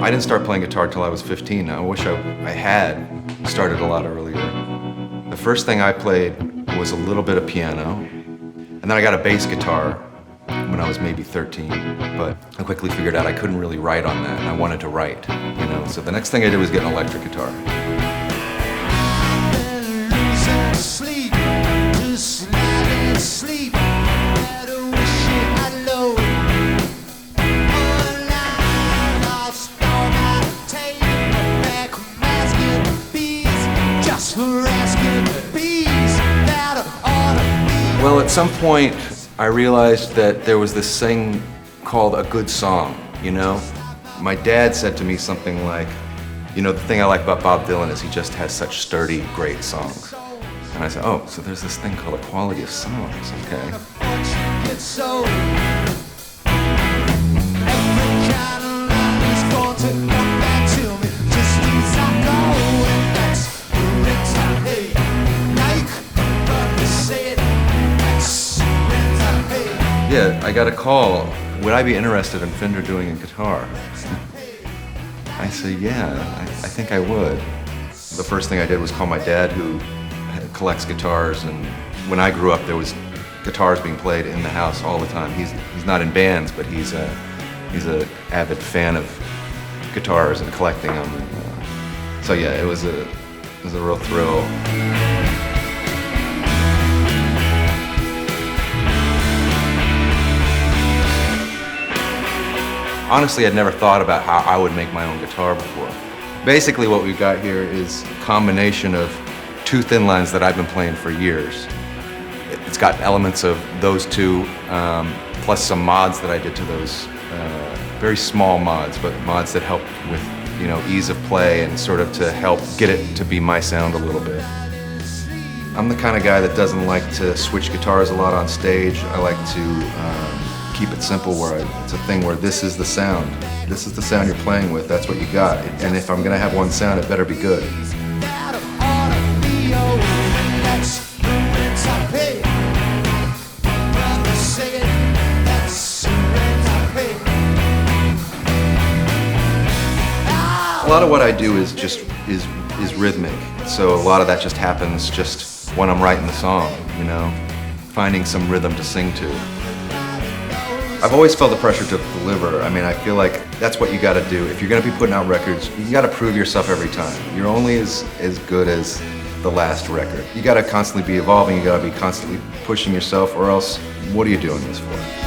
I didn't start playing guitar till I was 15. I wish I had started a lot earlier. The first thing I played was a little bit of piano, and then I got a bass guitar when I was maybe 13, but I quickly figured out I couldn't really write on that, and I wanted to write, you know? So the next thing I did was get an electric guitar. Well, at some point, I realized that there was this thing called a good song, you know? My dad said to me something like, you know, the thing I like about Bob Dylan is he just has such sturdy, great songs. And I said, oh, so there's this thing called a quality of songs, okay. Yeah, I got a call. Would I be interested in Fender doing a guitar? I said, yeah, I think I would. The first thing I did was call my dad, who collects guitars, and when I grew up there was guitars being played in the house all the time. He's not in bands, but he's a avid fan of guitars and collecting them. So yeah, it was a real thrill. Honestly, I'd never thought about how I would make my own guitar before. Basically what we've got here is a combination of two Thinlines that I've been playing for years. It's got elements of those two, plus some mods that I did to those, very small mods, but mods that help with, you know, ease of play and sort of to help get it to be my sound a little bit. I'm the kind of guy that doesn't like to switch guitars a lot on stage. I like to keep it simple, where it's a thing where this is the sound. This is the sound you're playing with, that's what you got. And if I'm gonna have one sound, it better be good. A lot of what I do is just is rhythmic. So a lot of that just happens just when I'm writing the song, you know, finding some rhythm to sing to. I've always felt the pressure to deliver. I mean, I feel like that's what you gotta do. If you're gonna be putting out records, you gotta prove yourself every time. You're only as good as the last record. You gotta constantly be evolving, you gotta be constantly pushing yourself, or else what are you doing this for?